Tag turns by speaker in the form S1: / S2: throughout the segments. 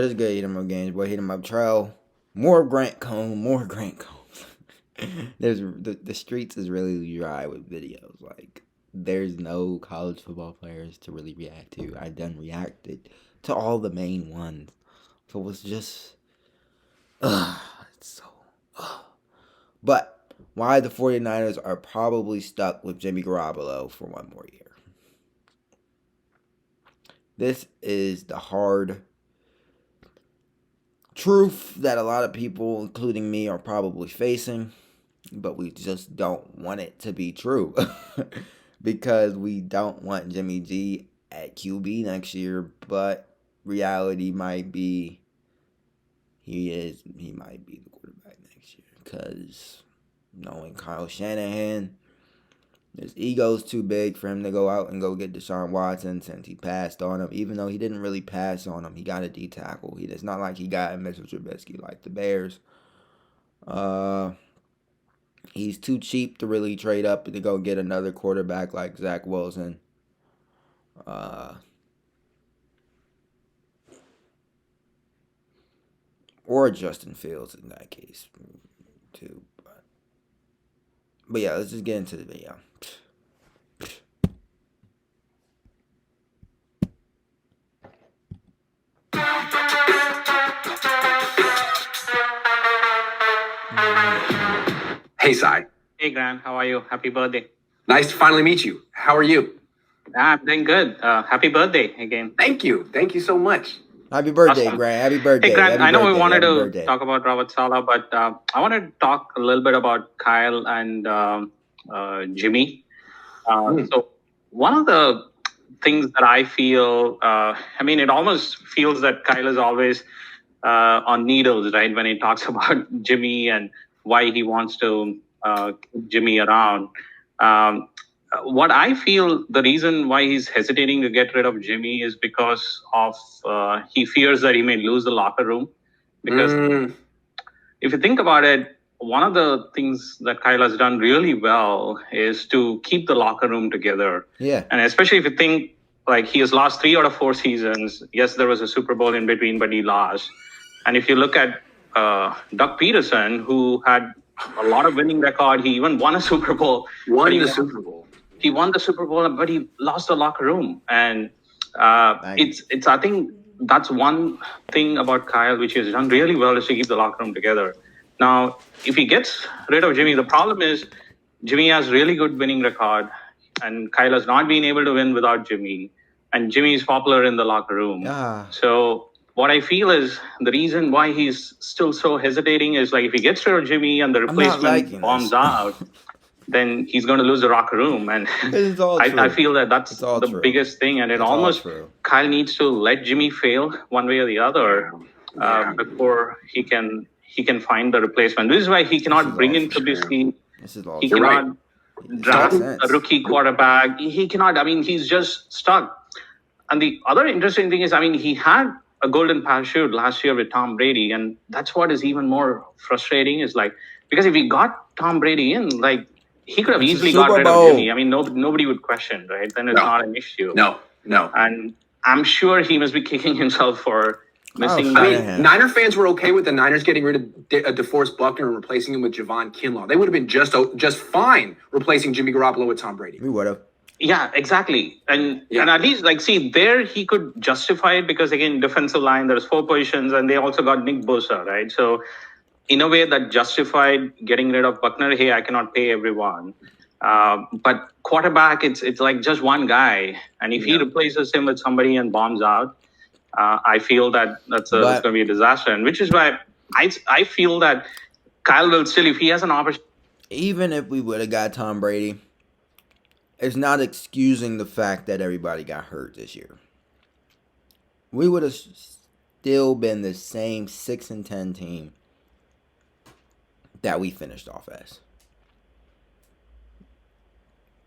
S1: it's good. Hit him up games, boy. Hit him up trail. More Grant Cone. More Grant Cone. There's the streets is really dry with videos. Like there's no college football players to really react to. I done reacted to all the main ones, so it was just, it's so. But why the 49ers are probably stuck with Jimmy Garoppolo for one more year. This is the hard truth that a lot of people, including me, are probably facing, but we just don't want it to be true because we don't want Jimmy G at QB next year, but reality might be he might be the quarterback next year because knowing Kyle Shanahan, his ego's too big for him to go out and go get Deshaun Watson since he passed on him. Even though he didn't really pass on him, he got a D tackle. It's not like he got a Mitchell Trubisky like the Bears. He's too cheap to really trade up to go get another quarterback like Zach Wilson. Or Justin Fields in that case, too. But yeah, let's just get into the video.
S2: Hey, Sai.
S3: Hey, Grant. How are you? Happy birthday.
S2: Nice to finally meet you. How are you?
S3: I'm doing good. Happy birthday again.
S2: Thank you. Thank you so much.
S1: Happy birthday,
S3: Awesome.
S1: Grant. Happy birthday.
S3: Hey, Grant,
S1: Happy
S3: I know
S1: birthday.
S3: we wanted
S1: Happy
S3: to
S1: birthday.
S3: talk about Robert Saleh, but I want to talk a little bit about Kyle and Jimmy. So one of the things that I feel, it almost feels that Kyle is always on needles, right? When he talks about Jimmy and why he wants to keep Jimmy around. What I feel the reason why he's hesitating to get rid of Jimmy is because of he fears that he may lose the locker room. Because if you think about it, one of the things that Kyle has done really well is to keep the locker room together.
S1: Yeah.
S3: And especially if you think like he has lost 3 out of 4 seasons. Yes, there was a Super Bowl in between, but he lost. And if you look at Doug Peterson, who had a lot of winning record, he even won a Super Bowl. He won the Super Bowl, but he lost the locker room. And it's I think that's one thing about Kyle, which he has done really well, is to keep the locker room together. Now, if he gets rid of Jimmy, the problem is Jimmy has really good winning record, and Kyle has not been able to win without Jimmy. And Jimmy is popular in the locker room. So what I feel is the reason why he's still so hesitating is like if he gets rid of Jimmy and the replacement bombs out, then he's going to lose the locker room. And I feel that that's the biggest thing. And Kyle needs to let Jimmy fail one way or the other before he can find the replacement. This is why he cannot bring in Trubisky. He cannot draft a rookie quarterback. He cannot. He's just stuck. And the other interesting thing is, he had a golden parachute last year with Tom Brady, and that's what is even more frustrating is like, because if he got Tom Brady in, like, he could have easily got rid of Jimmy. Nobody would question, right? Then it's not an issue.
S2: No.
S3: And I'm sure he must be kicking himself for missing.
S2: Niner fans were okay with the Niners getting rid of DeForest Buckner and replacing him with Javon Kinlaw. They would have been just fine replacing Jimmy Garoppolo with Tom Brady.
S1: We would have.
S3: Yeah, exactly. And at least, there he could justify it because, again, defensive line, there's 4 positions, and they also got Nick Bosa, right? So, in a way that justified getting rid of Buckner, hey, I cannot pay everyone. But quarterback, it's like just one guy. And if he replaces him with somebody and bombs out, I feel that that's going to be a disaster. And which is why I feel that Kyle will still, if he has an opportunity.
S1: Even if we would have got Tom Brady, it's not excusing the fact that everybody got hurt this year. We would have still been the same 6-10 team that we finished off as.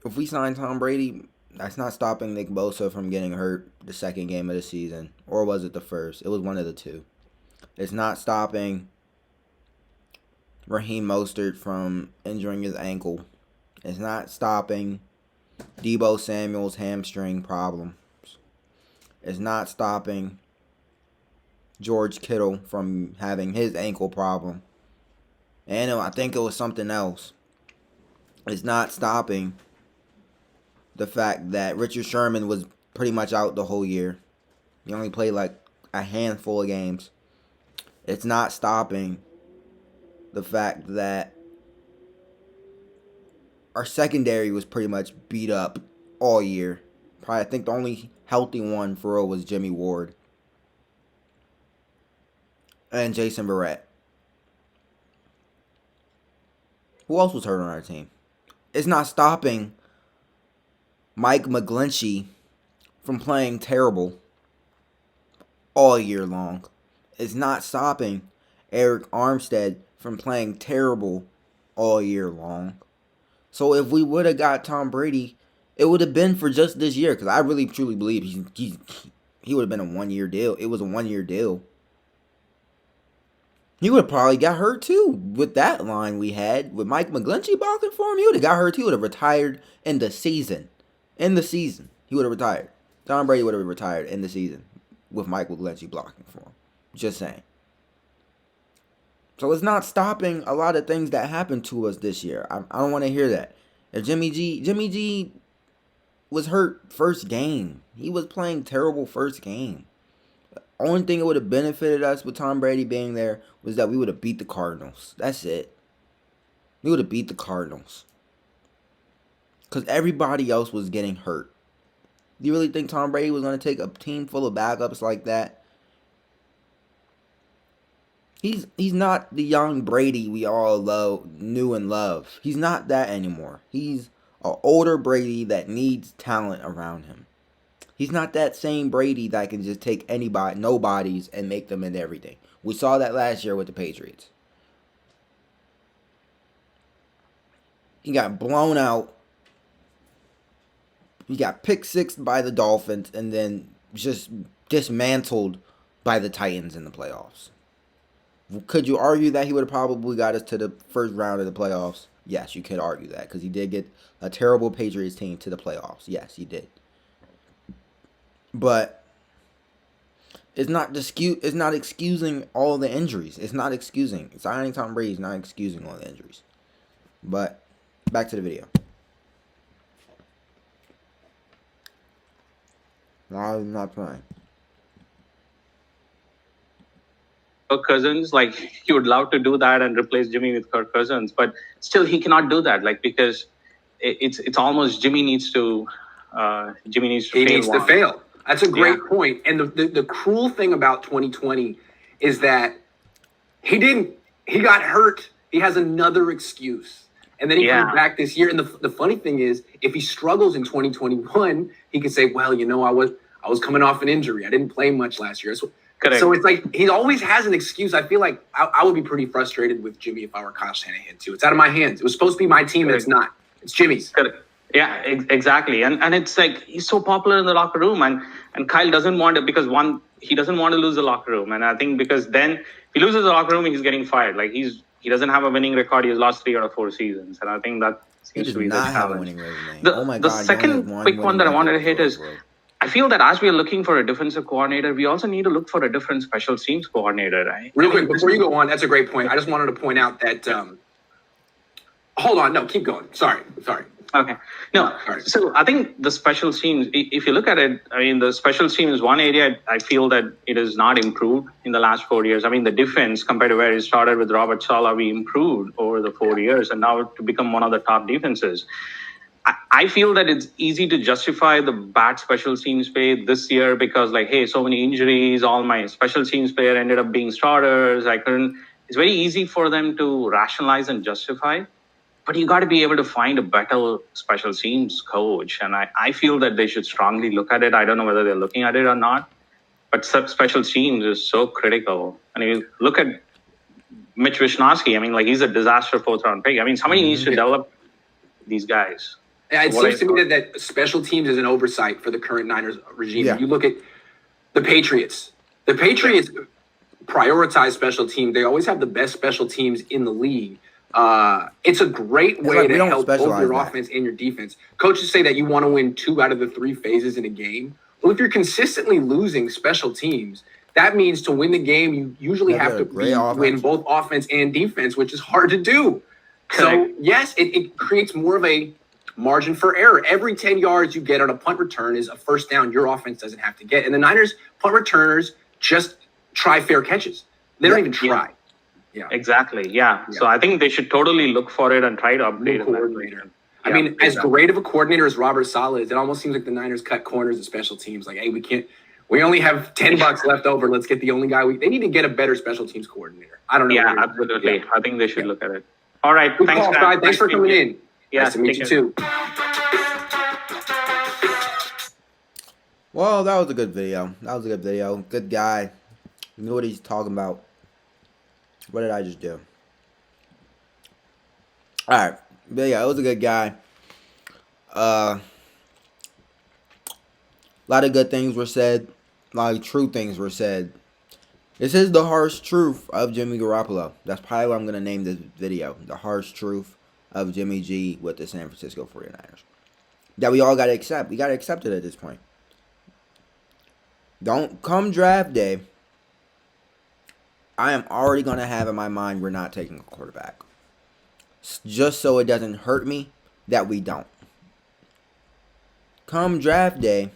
S1: If we sign Tom Brady, that's not stopping Nick Bosa from getting hurt the second game of the season. Or was it the first? It was one of the two. It's not stopping Raheem Mostert from injuring his ankle. It's not stopping Deebo Samuel's hamstring problems. It's not stopping George Kittle from having his ankle problem. And I think it was something else. It's not stopping the fact that Richard Sherman was pretty much out the whole year. He only played like a handful of games. It's not stopping the fact that our secondary was pretty much beat up all year. Probably, I think the only healthy one for real was Jimmy Ward and Jason Verrett. Who else was hurt on our team? It's not stopping Mike McGlinchey from playing terrible all year long. It's not stopping Eric Armstead from playing terrible all year long. So if we would have got Tom Brady, it would have been for just this year, because I really truly believe he would have been a 1-year deal. It was a 1-year deal. He would have probably got hurt too with that line we had with Mike McGlinchey blocking for him. He would have got hurt too. He would have retired in the season. In the season, he would have retired. Tom Brady would have retired in the season with Mike McGlinchey blocking for him. Just saying. So it's not stopping a lot of things that happened to us this year. I don't want to hear that. If Jimmy G was hurt first game. He was playing terrible first game. Only thing that would have benefited us with Tom Brady being there was that we would have beat the Cardinals. That's it. We would have beat the Cardinals. Because everybody else was getting hurt. Do you really think Tom Brady was going to take a team full of backups like that? He's not the young Brady we all knew and love. He's not that anymore. He's an older Brady that needs talent around him. He's not that same Brady that can just take nobodies and make them into everything. We saw that last year with the Patriots. He got blown out. He got pick six by the Dolphins and then just dismantled by the Titans in the playoffs. Could you argue that he would have probably got us to the first round of the playoffs? Yes, you could argue that because he did get a terrible Patriots team to the playoffs. Yes, he did. But it's not excusing all the injuries. It's not excusing. Signing Tom Brady is not excusing all the injuries. But back to the video. No, I'm not playing.
S3: Kirk Cousins, like he would love to do that and replace Jimmy with Kirk Cousins, but still he cannot do that, like because it's almost Jimmy needs to
S2: fail. That's a great point. And the cruel thing about 2020 is that he got hurt. He has another excuse. And then he comes back this year. And the funny thing is, if he struggles in 2021, he could say, well, I was coming off an injury. I didn't play much last year.
S3: Correct.
S2: So it's like he always has an excuse. I feel like I would be pretty frustrated with Jimmy if I were Kyle Shanahan too. It's out of my hands. It was supposed to be my team, and it's not. It's Jimmy's.
S3: Correct. Yeah, exactly. And it's like he's so popular in the locker room, and Kyle doesn't want to, because he doesn't want to lose the locker room. And I think because then if he loses the locker room, he's getting fired. Like he doesn't have a winning record. He has lost 3 out of 4 seasons. And I think that seems to be the challenge. The second quick one that I wanted to hit is, I feel that as we are looking for a defensive coordinator, we also need to look for a different special teams coordinator, right?
S2: Real quick, before you go on, that's a great point. I just wanted to point out that, hold on, no, keep going. Sorry.
S3: Okay. No, so I think the special teams, if you look at it, I mean, the special teams is one area I feel that it has not improved in the last 4 years. I mean, the defense compared to where it started with Robert Saleh, we improved over the 4 years and now to become one of the top defenses. I feel that it's easy to justify the bad special teams play this year because, like, hey, so many injuries, all my special teams player ended up being starters. It's very easy for them to rationalize and justify, but you got to be able to find a better special teams coach. And I feel that they should strongly look at it. I don't know whether they're looking at it or not, but special teams is so critical. And you look at Mitch Wishnowsky, I mean, like, he's a disaster 4th-round pick. I mean, somebody needs to develop these guys.
S2: Yeah, it seems to me that special teams is an oversight for the current Niners regime. Yeah. You look at the Patriots. The Patriots prioritize special teams. They always have the best special teams in the league. It's a great way to help both your offense and your defense. Coaches say that you want to win 2 out of the 3 phases in a game. Well, if you're consistently losing special teams, that means to win the game, you usually have to win both offense and defense, which is hard to do. So, yes, it creates more of a margin for error. Every 10 yards you get on a punt return is a first down your offense doesn't have to get. And the Niners punt returners just try fair catches. They don't even try.
S3: Yeah. Exactly. Yeah. So I think they should totally look for it and try to update
S2: coordinator. I mean, as great of a coordinator as Robert Saleh is, it almost seems like the Niners cut corners and special teams. Like, hey, we only have $10 left over. Let's get the only guy they need to get a better special teams coordinator. I don't know.
S3: Yeah, absolutely. Yeah. I think they should look at it. All right.
S2: Good thanks, call, thanks for coming in.
S3: Yeah,
S2: nice to meet you too.
S1: Well, that was a good video. Good guy. You know what he's talking about. What did I just do? Alright. But yeah, it was a good guy. A lot of good things were said. A lot of true things were said. This is the harsh truth of Jimmy Garoppolo. That's probably what I'm going to name this video. The harsh truth of Jimmy G with the San Francisco 49ers. That we all got to accept. We got to accept it at this point. Don't come draft day. I am already going to have in my mind we're not taking a quarterback. Just so it doesn't hurt me that we don't. Come draft day,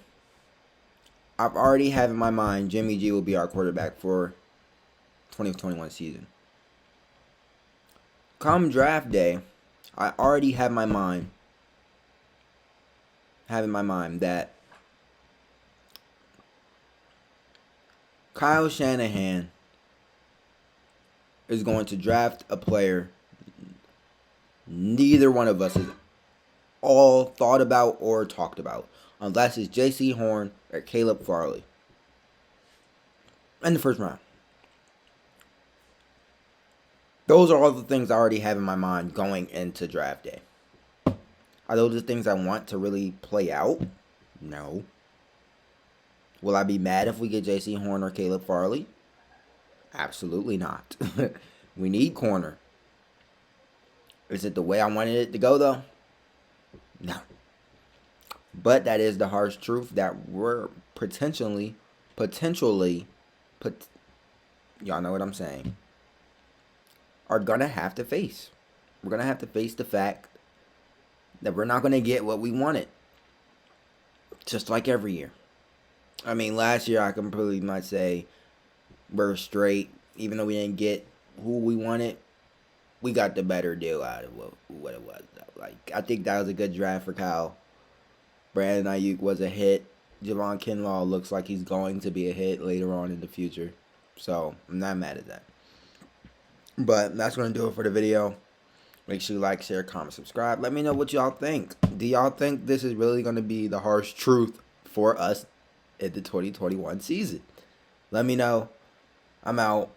S1: I've already have in my mind Jimmy G will be our quarterback for 2021 season. Come draft day, I already have in my mind that Kyle Shanahan is going to draft a player neither one of us has all thought about or talked about, unless it's J.C. Horn or Caleb Farley in the first round. Those are all the things I already have in my mind going into draft day. Are those the things I want to really play out? No. Will I be mad if we get J.C. Horn or Caleb Farley? Absolutely not. We need corner. Is it the way I wanted it to go, though? No. But that is the harsh truth that we're potentially, y'all know what I'm saying, are going to have to face. We're going to have to face the fact that we're not going to get what we wanted. Just like every year. I mean, last year I can pretty much say we're straight. Even though we didn't get who we wanted, we got the better deal out of what it was. Like, I think that was a good draft for Kyle. Brandon Ayuk was a hit. Javon Kinlaw looks like he's going to be a hit later on in the future. So, I'm not mad at that. But that's going to do it for the video. Make sure you like, share, comment, subscribe. Let me know what y'all think. Do y'all think this is really going to be the harsh truth for us in the 2021 season? Let me know. I'm out.